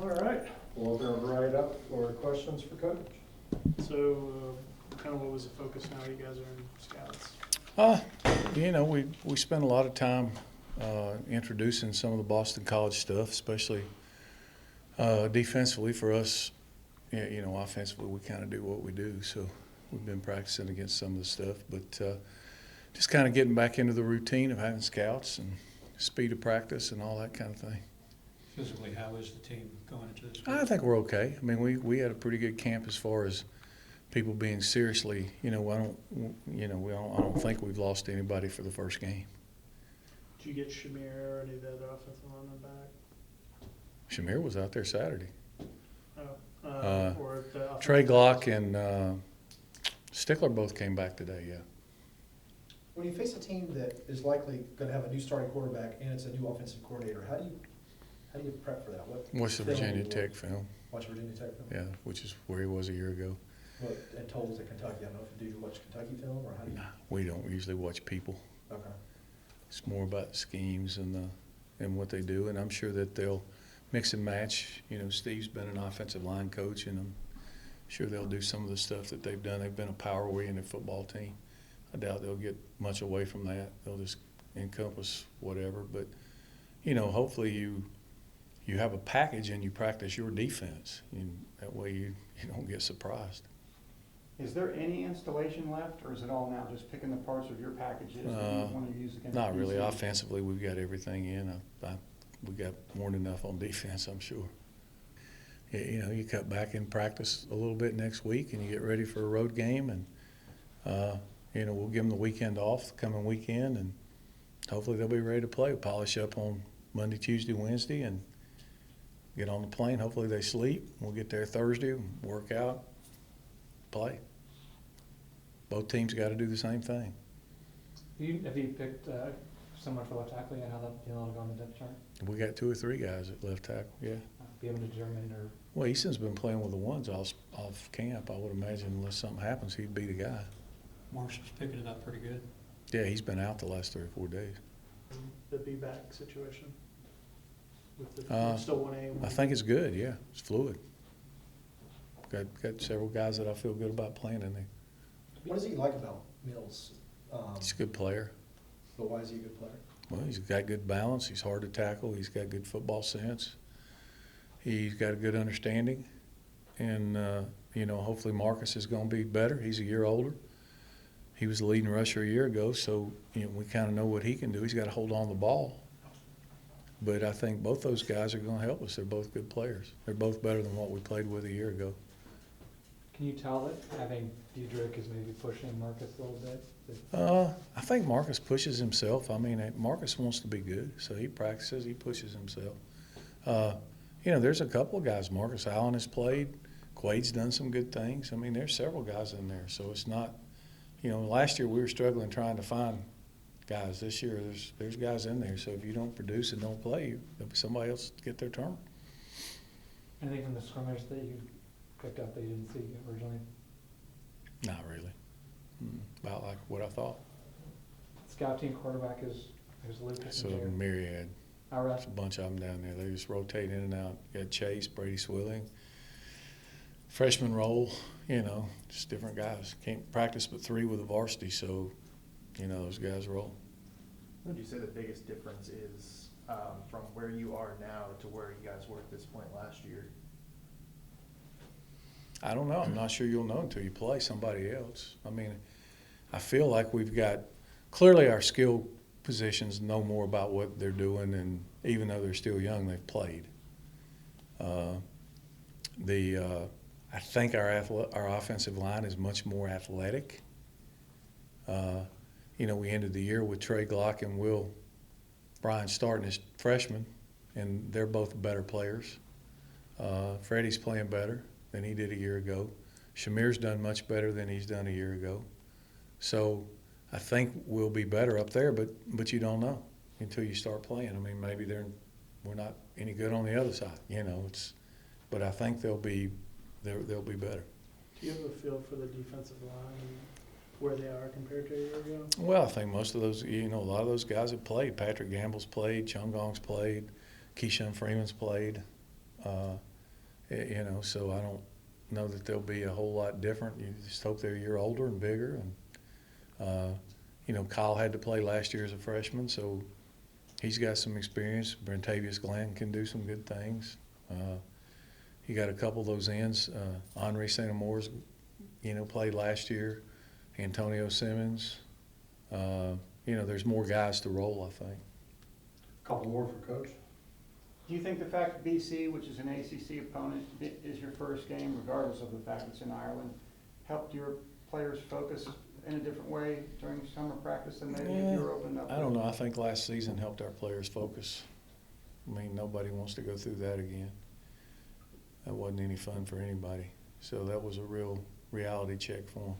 All right, we'll open it right up for questions for Coach. So, kind of what was the focus now you guys are in scouts? We spend a lot of time introducing some of the Boston College stuff, especially defensively for us. Offensively we kind of do what we do, so we've been practicing against some of the stuff, but just kind of getting back into the routine of having scouts and speed of practice and all that kind of thing. Physically, how is the team going into this? I think we're okay. I mean, we had a pretty good camp as far as people being seriously. I don't think we've lost anybody for the first game. Did you get Shamir or any of the other offensive linemen back? Shamir was out there Saturday. Or the Trey offensive Glock linemen? and Stickler both came back today, yeah. When you face a team that is likely going to have a new starting quarterback and it's a new offensive coordinator, how do you prep for that? Watch the film Virginia do you Tech film, watch Virginia Tech film? yeah, which is where he was a year ago. What, and totals at Kentucky? I don't know if you do watch Kentucky film or how do you? Nah, we don't usually watch people. Okay. It's more about schemes and what they do, and I'm sure that they'll mix and match. Steve's been an offensive line coach, and I'm sure they'll do some of the stuff that they've done. They've been a power-oriented football team. I doubt they'll get much away from that. They'll just encompass whatever. But, hopefully you have a package and you practice your defense. That way you don't get surprised. Is there any installation left, or is it all now just picking the parts of your packages that you want to use against? Not really. BC? Offensively, we've got everything in. We got more than enough on defense, I'm sure. You cut back in practice a little bit next week and you get ready for a road game, and we'll give them the weekend off, the coming weekend, and hopefully they'll be ready to play. We'll polish up on Monday, Tuesday, Wednesday, and get on the plane. Hopefully they sleep. We'll get there Thursday, work out, play. Both teams got to do the same thing. Have you picked someone for left tackle yet? How that'll go on the depth chart? We got 2 or 3 guys at left tackle, yeah. Be able to determine or Well, Easton's been playing with the ones off camp. I would imagine unless something happens, he'd be the guy. Marshall's picking it up pretty good. Yeah, he's been out the last 3 or 4 days. The be-back situation? With the, Uh, still 1A? I think it's good, yeah. It's fluid. Got several guys that I feel good about playing in there. What does he like about Mills? He's a good player. But why is he a good player? Well, he's got good balance. He's hard to tackle. He's got good football sense. He's got a good understanding. And, hopefully Marcus is going to be better. He's a year older. He was the leading rusher a year ago, so, we kind of know what he can do. He's got to hold on the ball. But I think both those guys are going to help us. They're both good players. They're both better than what we played with a year ago. can you tell that having Diedrich is maybe pushing Marcus a little bit? I think Marcus pushes himself. I mean, Marcus wants to be good, so he practices, he pushes himself. There's a couple of guys. Marcus Allen has played. Quade's done some good things. I mean, there's several guys in there, so it's not, last year we were struggling trying to find guys. This year there's guys in there, so if you don't produce and don't play, there'll be somebody else get their turn. Anything from the scrimmage that you picked up that you didn't see originally? Not really. About like what I thought. Scout team quarterback is Lucas So and Jared. myriad. All right. There's a bunch of them down there. They just rotate in and out. You got Chase, Brady Swilling, freshman role, just different guys. Can't practice but 3 with the varsity, so, those guys roll. What would you say the biggest difference is from where you are now to where you guys were at this point last year? I don't know. I'm not sure you'll know until you play somebody else. I mean, I feel like we've got clearly our skill positions know more about what they're doing, and even though they're still young, they've played. I think our offensive line is much more athletic. We ended the year with Trey Glock and Will Bryan starting as freshmen, and they're both better players. Freddie's playing better than he did a year ago. Shamir's done much better than he's done a year ago. So I think we'll be better up there, but you don't know until you start playing. I mean, maybe we're not any good on the other side. But I think they'll be better. Do you have a feel for the defensive line and where they are compared to a year ago? Well, I think most of those, a lot of those guys have played. Patrick Gamble's played, Chung Gong's played, Keyshawn Freeman's played. You know, so I don't know that they'll be a whole lot different. You just hope they're a year older and bigger. And, you know, Kyle had to play last year as a freshman, so he's got some experience. Brentavious Glenn can do some good things. You got a couple of those ends. Henri St. Amour's, you know, played last year. Antonio Simmons. You know, there's more guys to roll, I think. Couple more for Coach. Do you think the fact that BC, which is an ACC opponent, is your first game, regardless of the fact it's in Ireland, helped your players focus in a different way during summer practice than maybe if you were opening up? I don't know. I think last season helped our players focus. I mean, nobody wants to go through that again. That wasn't any fun for anybody. So that was a real reality check for them.